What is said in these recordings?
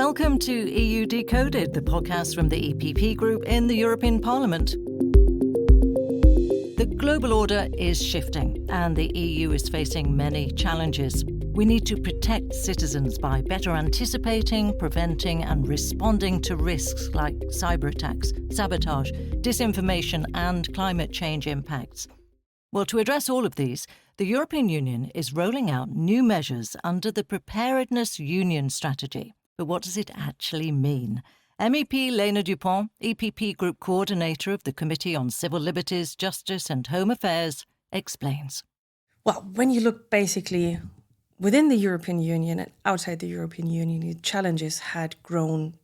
Welcome to EU Decoded, the podcast from the EPP Group in the European Parliament. The global order is shifting and the EU is facing many challenges. We need to protect citizens by better anticipating, preventing and responding to risks like cyberattacks, sabotage, disinformation and climate change impacts. Well, to address all of these, the European Union is rolling out new measures under the Preparedness Union Strategy. But what does it actually mean? MEP Lena Düpont, EPP Group Coordinator of the Committee on Civil Liberties, Justice and Home Affairs, explains. Well, when you look basically within the European Union and outside the European Union, the challenges had grown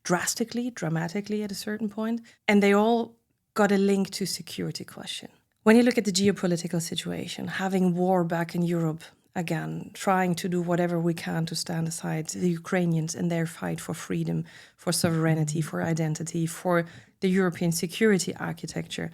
dramatically at a certain point, and they all got a link to security question. When you look at the geopolitical situation, having war back in Europe again, trying to do whatever we can to stand aside the Ukrainians in their fight for freedom, for sovereignty, for identity, for the European security architecture,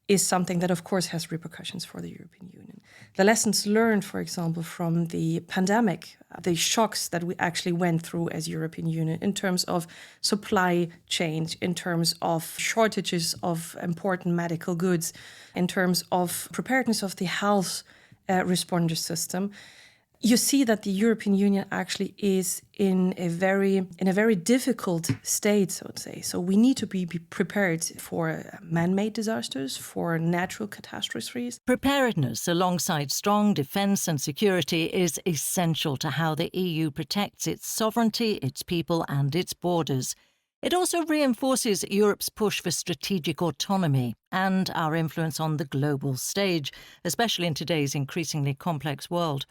is something that, of course, has repercussions for the European Union. The lessons learned, for example, from the pandemic, the shocks that we actually went through as European Union in terms of supply chains, in terms of shortages of important medical goods, in terms of preparedness of the health responder system, you see that the European Union actually is in a very difficult state, so to say. So we need to be prepared for man-made disasters, for natural catastrophes. Preparedness alongside strong defence and security is essential to how the EU protects its sovereignty, its people and its borders. It also reinforces Europe's push for strategic autonomy and our influence on the global stage, especially in today's increasingly complex world.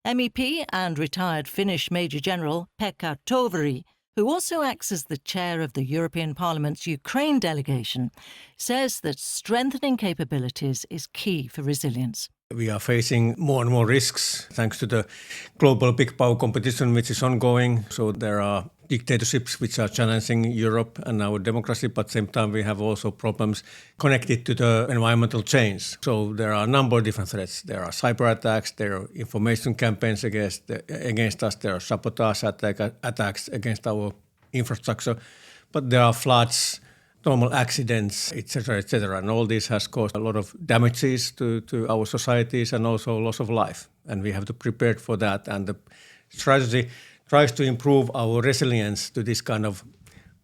MEP and retired Finnish Major General Pekka Toveri, who also acts as the chair of the European Parliament's Ukraine delegation, says that strengthening capabilities is key for resilience. We are facing more and more risks thanks to the global big power competition which is ongoing. So there are dictatorships which are challenging Europe and our democracy, but at the same time we have also problems connected to the environmental change. So there are a number of different threats. There are cyberattacks, there are information campaigns against us, there are sabotage attacks against our infrastructure, but there are floods, normal accidents, etc., etc. And all this has caused a lot of damages to our societies and also loss of life. And we have to prepare for that. And the strategy tries to improve our resilience to this kind of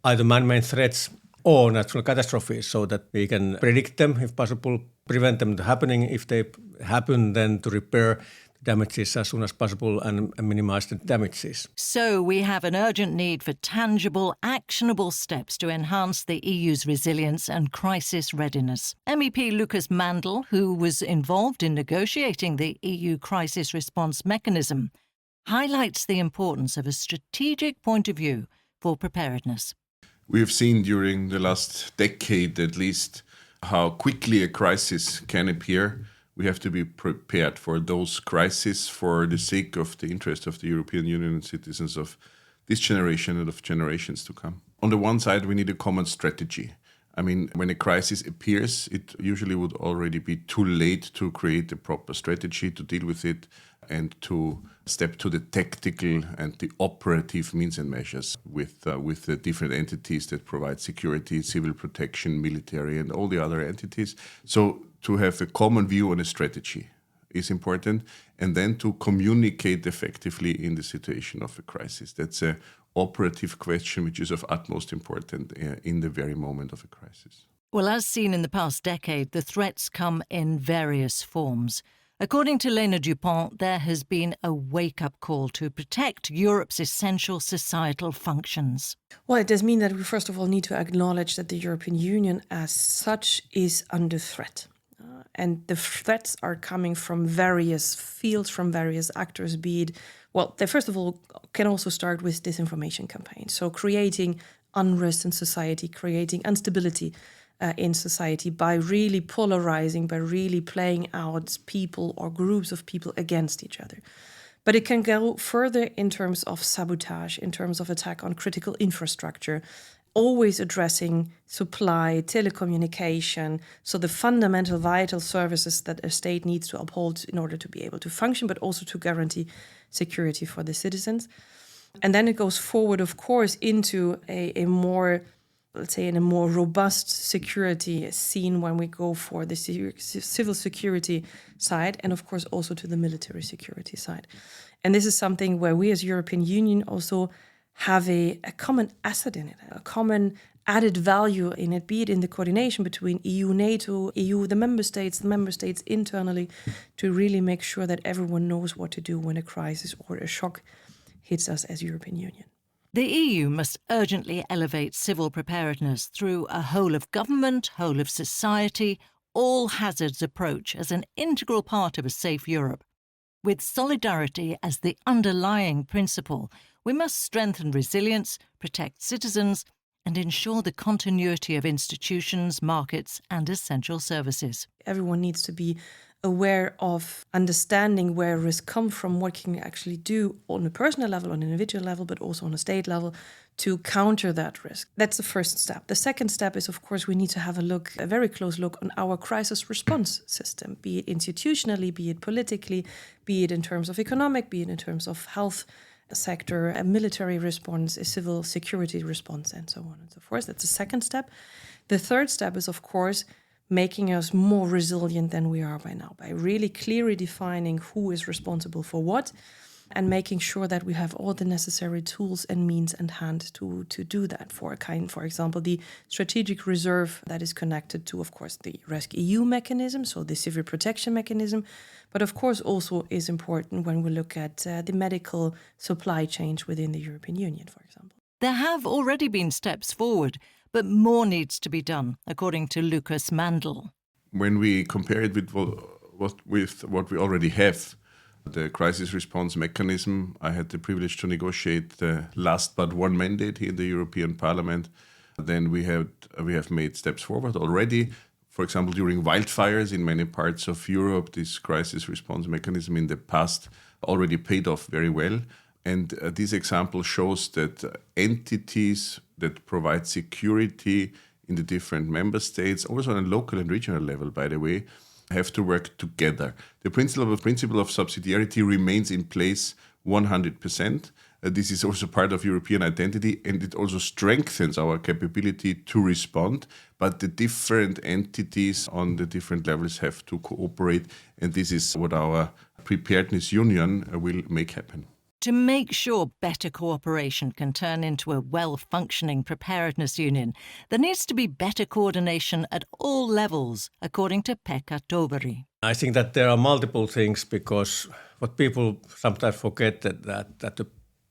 either man-made threats or natural catastrophes so that we can predict them, if possible, prevent them happening. If they happen, then to repair damages as soon as possible and minimize the damages. So we have an urgent need for tangible, actionable steps to enhance the EU's resilience and crisis readiness. MEP Lukas Mandl, who was involved in negotiating the EU crisis response mechanism, highlights the importance of a strategic point of view for preparedness. We have seen during the last decade at least how quickly a crisis can appear. We have to be prepared for those crises for the sake of the interest of the European Union and citizens of this generation and of generations to come. On the one side, we need a common strategy. I mean, when a crisis appears, it usually would already be too late to create a proper strategy to deal with it and to step to the tactical and the operative means and measures with the different entities that provide security, civil protection, military, and all the other entities. So to have a common view on a strategy is important, and then to communicate effectively in the situation of a crisis. That's an operative question which is of utmost importance in the very moment of a crisis. Well, as seen in the past decade, the threats come in various forms. According to Lena Düpont, there has been a wake-up call to protect Europe's essential societal functions. Well, it does mean that we first of all need to acknowledge that the European Union as such is under threat. And the threats are coming from various fields, from various actors, be it, well, they first of all can also start with disinformation campaigns. So creating unrest in society, creating instability in society by really polarizing, by really playing out people or groups of people against each other. But it can go further in terms of sabotage, in terms of attack on critical infrastructure, always addressing supply, telecommunication, so the fundamental vital services that a state needs to uphold in order to be able to function, but also to guarantee security for the citizens. And then it goes forward, of course, into a more, let's say, in a more robust security scene when we go for the civil security side, and of course also to the military security side. And this is something where we as European Union also have a common asset in it, a common added value in it, be it in the coordination between EU, NATO, EU, the member states internally, to really make sure that everyone knows what to do when a crisis or a shock hits us as European Union. The EU must urgently elevate civil preparedness through a whole of government, whole of society, all hazards approach as an integral part of a safe Europe. With solidarity as the underlying principle, we must strengthen resilience, protect citizens, and ensure the continuity of institutions, markets, and essential services. Everyone needs to be aware of understanding where risks come from, what can you actually do on a personal level, on an individual level, but also on a state level to counter that risk. That's the first step. The second step is, of course, we need to have a very close look on our crisis response system, be it institutionally, be it politically, be it in terms of economic, be it in terms of health sector, a military response, a civil security response, and so on and so forth. That's the second step. The third step is, of course, making us more resilient than we are by now, by really clearly defining who is responsible for what and making sure that we have all the necessary tools and means at hand to do that. For example, the strategic reserve that is connected to, of course, the RESC-EU mechanism, so the civil protection mechanism, but of course also is important when we look at the medical supply chains within the European Union, for example. There have already been steps forward, but more needs to be done, according to Lukas Mandl. When we compare it with what we already have, the crisis response mechanism, I had the privilege to negotiate the last but one mandate here in the European Parliament. Then we have made steps forward already. For example, during wildfires in many parts of Europe, this crisis response mechanism in the past already paid off very well. And this example shows that entities that provide security in the different member states, also on a local and regional level, by the way, have to work together. The principle of subsidiarity remains in place 100%. This is also part of European identity, and it also strengthens our capability to respond. But the different entities on the different levels have to cooperate, and this is what our Preparedness Union will make happen. To make sure better cooperation can turn into a well-functioning preparedness union, there needs to be better coordination at all levels, according to Pekka Toveri. I think that there are multiple things, because what people sometimes forget that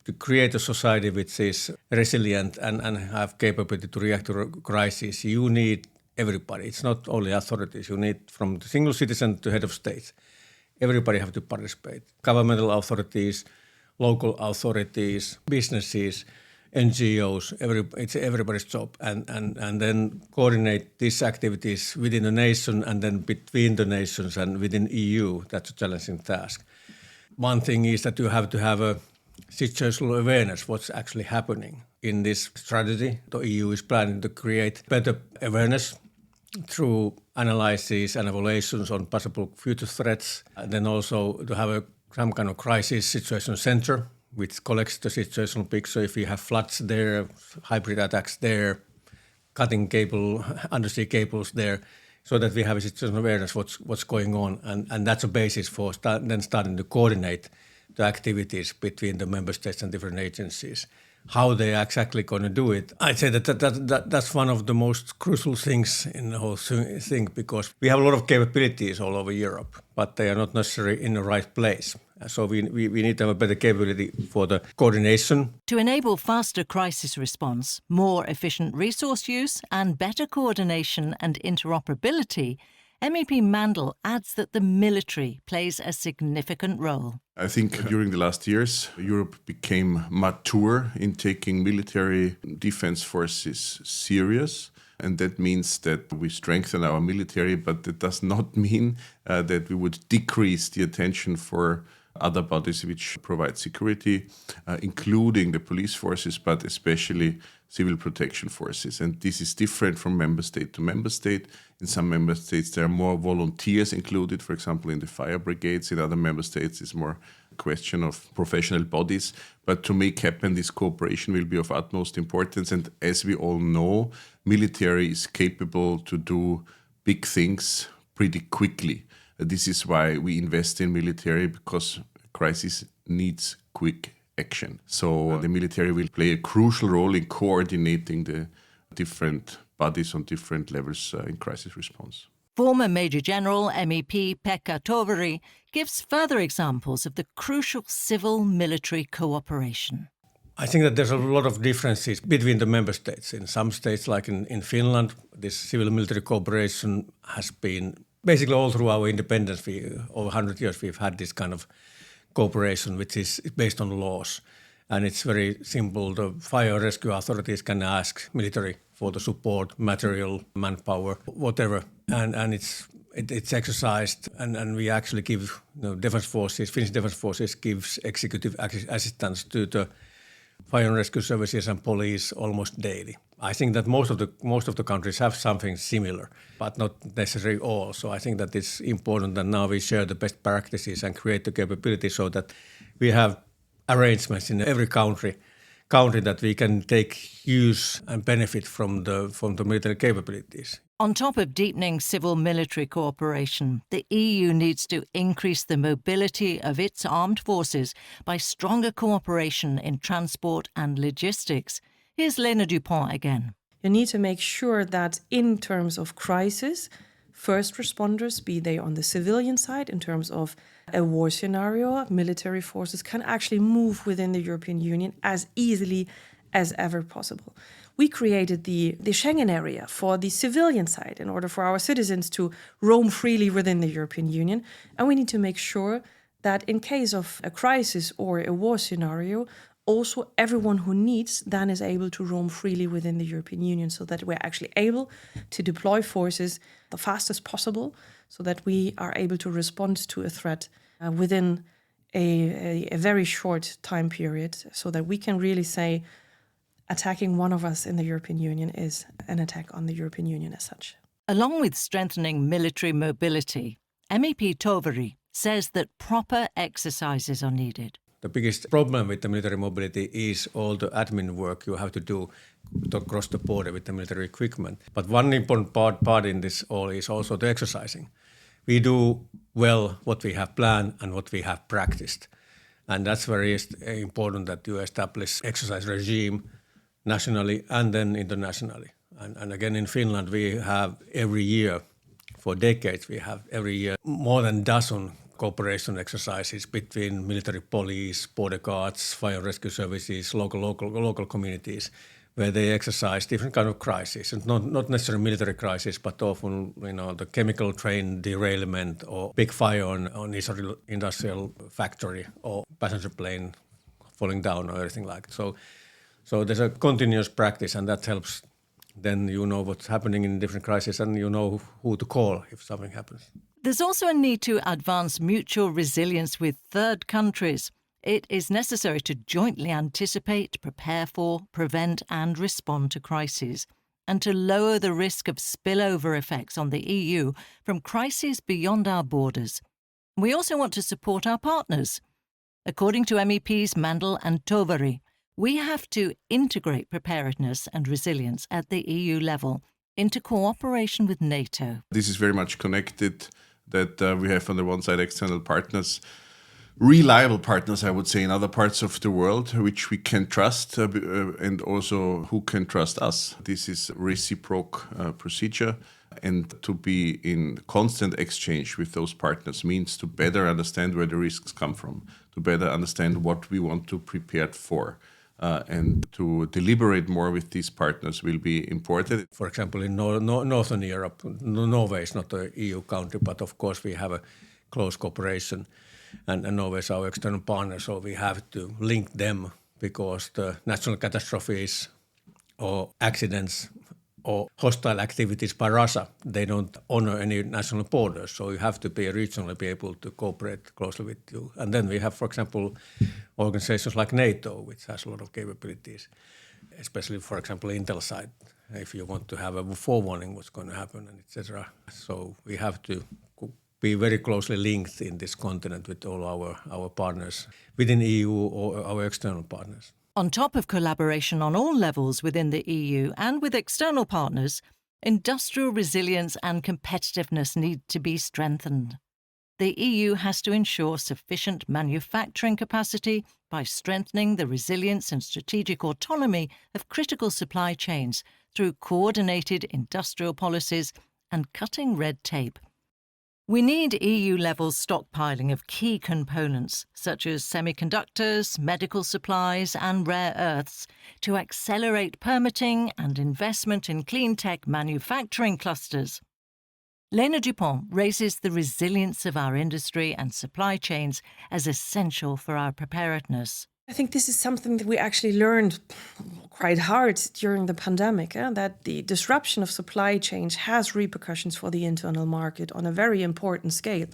to create a society which is resilient and have capability to react to a crisis, you need everybody. It's not only authorities. You need from the single citizen to head of state. Everybody have to participate. Governmental authorities, local authorities, businesses, NGOs, it's everybody's job. And then coordinate these activities within the nation and then between the nations and within EU. That's a challenging task. One thing is that you have to have a situational awareness, what's actually happening. In this strategy, the EU is planning to create better awareness through analysis and evaluations on possible future threats, and then also to have some kind of crisis situation center which collects the situational picture. If you have floods there, hybrid attacks there, cutting cable, undersea cables there, so that we have a situational awareness what's going on, and that's a basis for starting to coordinate the activities between the member states and different agencies. How they're exactly going to do it, I'd say that's one of the most crucial things in the whole thing, because we have a lot of capabilities all over Europe, but they are not necessarily in the right place. So we need to have a better capability for the coordination. To enable faster crisis response, more efficient resource use, and better coordination and interoperability, MEP Mandl adds that the military plays a significant role. I think during the last years, Europe became mature in taking military defense forces serious. And that means that we strengthen our military, but that does not mean that we would decrease the attention for other bodies which provide security, including the police forces, but especially civil protection forces. And this is different from member state to member state. In some member states, there are more volunteers included, for example, in the fire brigades. In other member states, it's more question of professional bodies. But to make happen, this cooperation will be of utmost importance. And as we all know, military is capable to do big things pretty quickly. This is why we invest in military, because crisis needs quick action. So the military will play a crucial role in coordinating the different bodies on different levels in crisis response. Former Major General MEP Pekka Toveri gives further examples of the crucial civil-military cooperation. I think that there's a lot of differences between the member states. In some states, like in Finland, this civil-military cooperation has been basically all through our independence. Over 100 years, we've had this kind of cooperation, which is based on laws. And it's very simple. The fire rescue authorities can ask military for the support, material, manpower, whatever. And it's exercised, and we actually give defense forces, Finnish defense forces gives executive assistance to the fire and rescue services and police almost daily. I think that most of the countries have something similar, but not necessarily all. So I think that it's important that now we share the best practices and create the capability so that we have arrangements in every country that we can take use and benefit from the military capabilities. On top of deepening civil-military cooperation, the EU needs to increase the mobility of its armed forces by stronger cooperation in transport and logistics. Here's Lena Düpont again. You need to make sure that in terms of crisis, first responders, be they on the civilian side, in terms of a war scenario, military forces can actually move within the European Union as easily as ever possible. We created the Schengen area for the civilian side in order for our citizens to roam freely within the European Union. And we need to make sure that in case of a crisis or a war scenario, also everyone who needs then is able to roam freely within the European Union, so that we're actually able to deploy forces the fastest possible, so that we are able to respond to a threat within a very short time period, so that we can really say attacking one of us in the European Union is an attack on the European Union as such. Along with strengthening military mobility, MEP Toveri says that proper exercises are needed. The biggest problem with the military mobility is all the admin work you have to do to cross the border with the military equipment. But one important part in this all is also the exercising. We do well what we have planned and what we have practiced. And that's very important that you establish exercise regime nationally and then internationally. And again, in Finland, we have every year, for decades, we have every year more than a dozen cooperation exercises between military police, border guards, fire and rescue services, local communities, where they exercise different kind of crises, and not necessarily military crisis, but often the chemical train derailment or big fire on industrial factory or passenger plane falling down or everything like that. So there's a continuous practice, and that helps. Then you know what's happening in different crises, and you know who to call if something happens. There's also a need to advance mutual resilience with third countries. It is necessary to jointly anticipate, prepare for, prevent and respond to crises, and to lower the risk of spillover effects on the EU from crises beyond our borders. We also want to support our partners. According to MEPs Mandl and Toveri, we have to integrate preparedness and resilience at the EU level into cooperation with NATO. This is very much connected, that we have on the one side external partners, reliable partners, I would say, in other parts of the world, which we can trust, and also who can trust us. This is reciprocal procedure, and to be in constant exchange with those partners means to better understand where the risks come from, to better understand what we want to prepare for. And to deliberate more with these partners will be important. For example, in Northern Europe, Norway is not an EU country, but of course we have a close cooperation, and Norway is our external partner, so we have to link them, because the natural catastrophes or accidents or hostile activities by Russia, they don't honor any national borders, so you have to be regionally be able to cooperate closely with you. And then we have, for example, organizations like NATO, which has a lot of capabilities, especially, for example, intel side, if you want to have a forewarning what's going to happen, and etc. So we have to be very closely linked in this continent with all our partners within EU or our external partners. On top of collaboration on all levels within the EU and with external partners, industrial resilience and competitiveness need to be strengthened. The EU has to ensure sufficient manufacturing capacity by strengthening the resilience and strategic autonomy of critical supply chains through coordinated industrial policies and cutting red tape. We need EU-level stockpiling of key components, such as semiconductors, medical supplies and rare earths, to accelerate permitting and investment in clean tech manufacturing clusters. Lena Düpont raises the resilience of our industry and supply chains as essential for our preparedness. I think this is something that we actually learned quite hard during the pandemic, that the disruption of supply chains has repercussions for the internal market on a very important scale.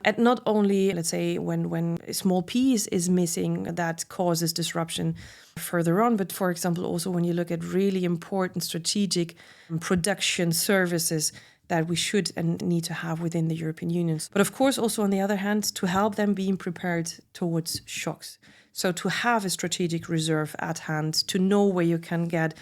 And not only, let's say, when a small piece is missing, that causes disruption further on, but for example, also when you look at really important strategic production services that we should and need to have within the European Union. But of course, also on the other hand, to help them being prepared towards shocks. So to have a strategic reserve at hand, to know where you can get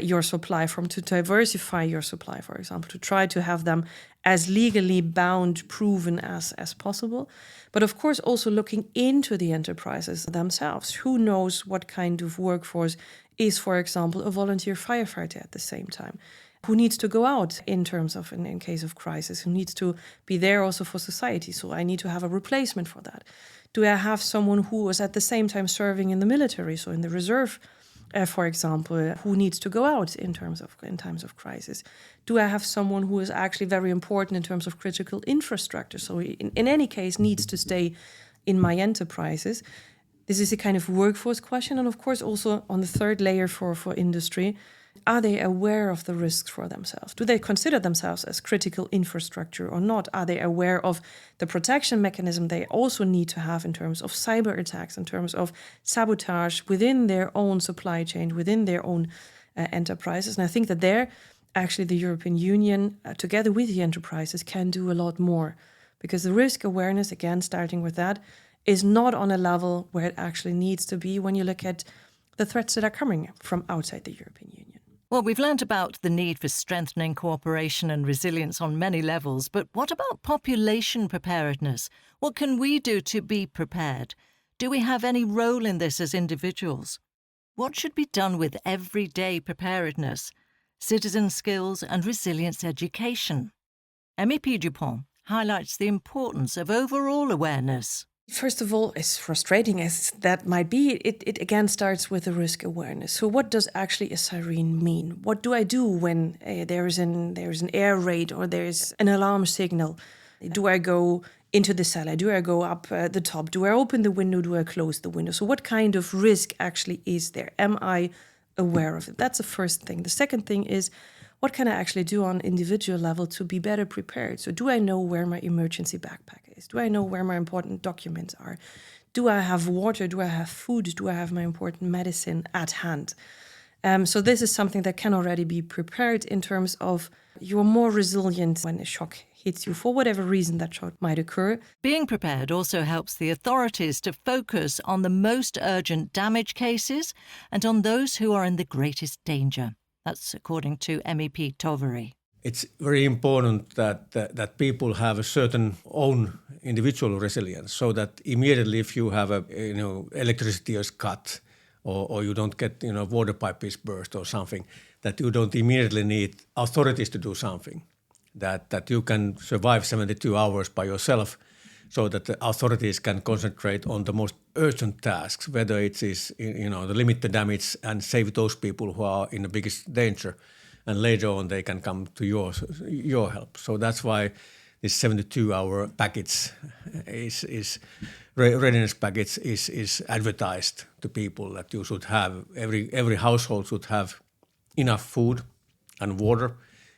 your supply from, to diversify your supply, for example, to try to have them as legally bound, proven as possible. But of course, also looking into the enterprises themselves. Who knows what kind of workforce is, for example, a volunteer firefighter at the same time? Who needs to go out in terms of, in case of crisis, who needs to be there also for society. So I need to have a replacement for that. Do I have someone who is at the same time serving in the military, so in the reserve, for example, who needs to go out in times of crisis? Do I have someone who is actually very important in terms of critical infrastructure, so in any case needs to stay in my enterprises? This is a kind of workforce question, and of course also on the third layer for industry, are they aware of the risks for themselves? Do they consider themselves as critical infrastructure or not? Are they aware of the protection mechanism they also need to have in terms of cyber attacks, in terms of sabotage within their own supply chain, within their own enterprises? And I think that there, actually, the European Union, together with the enterprises, can do a lot more. Because the risk awareness, again, starting with that, is not on a level where it actually needs to be when you look at the threats that are coming from outside the European Union. Well, we've learned about the need for strengthening cooperation and resilience on many levels, but what about population preparedness? What can we do to be prepared? Do we have any role in this as individuals? What should be done with everyday preparedness, citizen skills and resilience education? MEP Düpont highlights the importance of overall awareness. First of all, as frustrating as that might be, it again starts with the risk awareness. So what does actually a siren mean? What do I do when there is an air raid or there is an alarm signal? Do I go into the cellar? Do I go up the top? Do I open the window? Do I close the window? So what kind of risk actually is there? Am I aware of it? That's the first thing. The second thing is, what can I actually do on individual level to be better prepared? So do I know where my emergency backpack is? Do I know where my important documents are? Do I have water? Do I have food? Do I have my important medicine at hand? So this is something that can already be prepared in terms of you're more resilient when a shock hits you for whatever reason that shock might occur. Being prepared also helps the authorities to focus on the most urgent damage cases and on those who are in the greatest danger. That's according to MEP Toveri. It's very important that people have a certain own individual resilience, so that immediately if you have electricity is cut or you don't get water pipe is burst or something, that you don't immediately need authorities to do something, that you can survive 72 hours by yourself, so that the authorities can concentrate on the most urgent tasks, whether it is to limit the damage and save those people who are in the biggest danger, and later on they can come to your help. So that's why this 72-hour package readiness package is advertised to people, that you should have every household should have enough food and water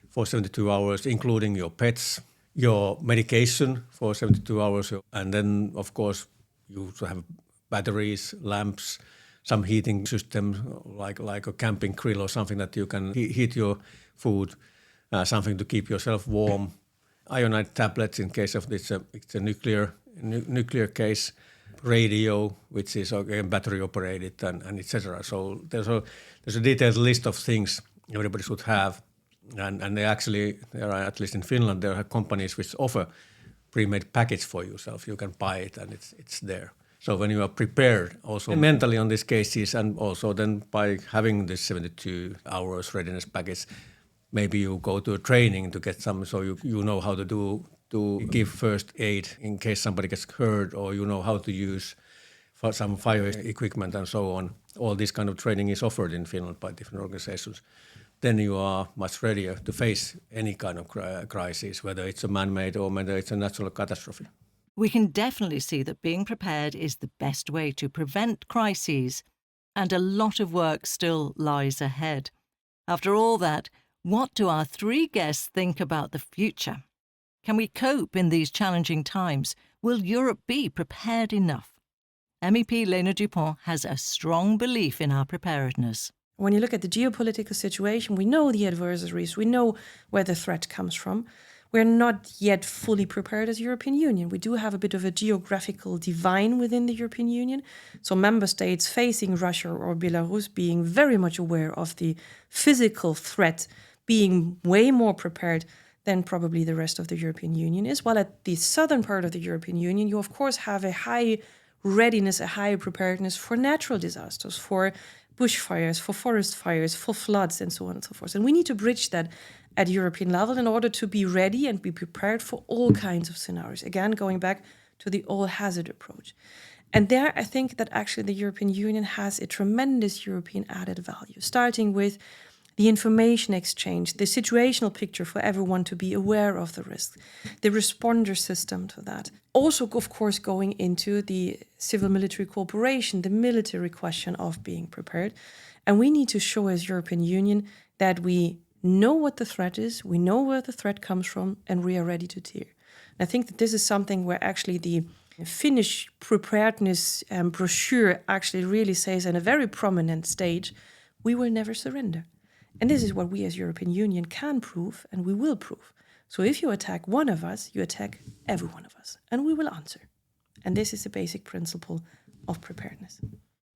for 72 hours, including your pets, your medication for 72 hours, and then, of course, you have batteries, lamps, some heating system, like a camping grill or something that you can heat your food, something to keep yourself warm, ionized tablets in case of this, it's a nuclear case, radio, which is again battery operated, and etc. So there's a detailed list of things everybody should have, and there are, at least in Finland, there are companies which offer pre-made package for yourself. You can buy it and it's there. So when you are prepared also mentally on these cases, and also then by having this 72 hours readiness package, maybe you go to a training to get some, so you know how to give first aid in case somebody gets hurt, or you know how to use some fire equipment and so on. All this kind of training is offered in Finland by different organizations. Then you are much readier to face any kind of crisis, whether it's a man-made or whether it's a natural catastrophe. We can definitely see that being prepared is the best way to prevent crises, and a lot of work still lies ahead. After all that, what do our three guests think about the future? Can we cope in these challenging times? Will Europe be prepared enough? MEP Lena Düpont has a strong belief in our preparedness. When you look at the geopolitical situation, we know the adversaries, we know where the threat comes from. We're not yet fully prepared as European Union. We do have a bit of a geographical divide within the European Union. So member states facing Russia or Belarus being very much aware of the physical threat, being way more prepared than probably the rest of the European Union is. While at the southern part of the European Union, you of course have a high readiness, a high preparedness for natural disasters, for bushfires, for forest fires, for floods, and so on and so forth. And we need to bridge that at European level in order to be ready and be prepared for all kinds of scenarios. Again, going back to the all-hazard approach. And there, I think that actually the European Union has a tremendous European added value, starting with the information exchange, the situational picture for everyone to be aware of the risk, the responder system to that. Also, of course, going into the civil-military cooperation, the military question of being prepared. And we need to show as European Union that we know what the threat is, we know where the threat comes from, and we are ready to deal. And I think that this is something where actually the Finnish preparedness brochure actually really says in a very prominent stage, we will never surrender. And this is what we as European Union can prove, and we will prove. So if you attack one of us, you attack every one of us, and we will answer. And this is the basic principle of preparedness.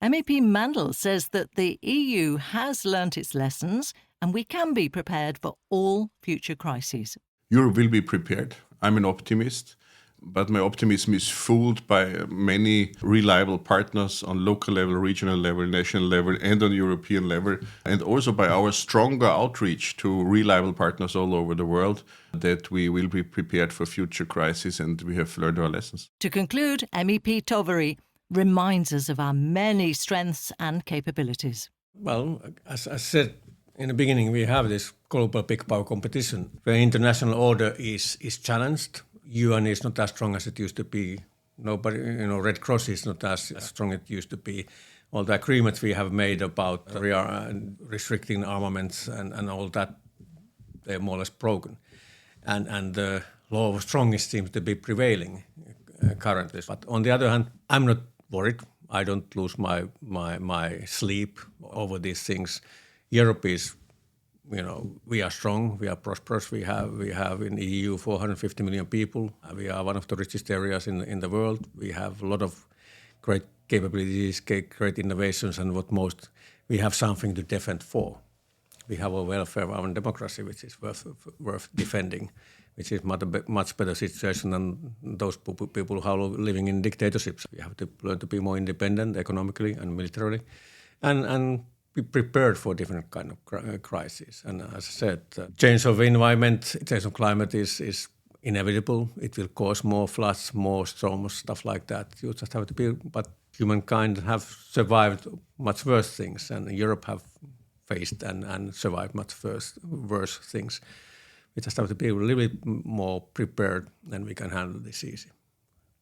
MEP Mandl says that the EU has learnt its lessons, and we can be prepared for all future crises. Europe will be prepared. I'm an optimist. But my optimism is fooled by many reliable partners on local level, regional level, national level, and on European level, and also by our stronger outreach to reliable partners all over the world, that we will be prepared for future crises and we have learned our lessons. To conclude, MEP Toveri reminds us of our many strengths and capabilities. Well, as I said in the beginning, we have this global big power competition where international order is challenged. UN is not as strong as it used to be. Nobody, Red Cross is not as strong as it used to be. All the agreements we have made about restricting armaments and all that, they're more or less broken. And the law of strongest seems to be prevailing currently. But on the other hand, I'm not worried. I don't lose my sleep over these things. Europe is, we are strong, we are prosperous. We have in the EU 450 million people. We are one of the richest areas in the world. We have a lot of great capabilities, great innovations, and we have something to defend for. We have a welfare, our democracy, which is worth defending, which is much better situation than those people who are living in dictatorships. We have to learn to be more independent economically and militarily, and be prepared for different kind of crises. And as I said, change of environment, change of climate is inevitable. It will cause more floods, more storms, stuff like that. You just have to be, but humankind have survived much worse things, and Europe have faced and survived much worse things. We just have to be a little bit more prepared, and we can handle this easy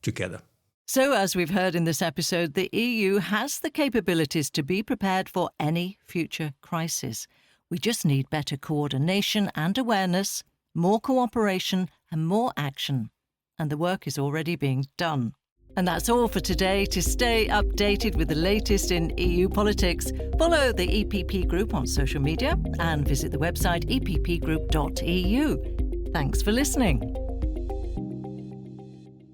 together. So, as we've heard in this episode, the EU has the capabilities to be prepared for any future crisis. We just need better coordination and awareness, more cooperation and more action. And the work is already being done. And that's all for today. To stay updated with the latest in EU politics, follow the EPP Group on social media and visit the website eppgroup.eu. Thanks for listening.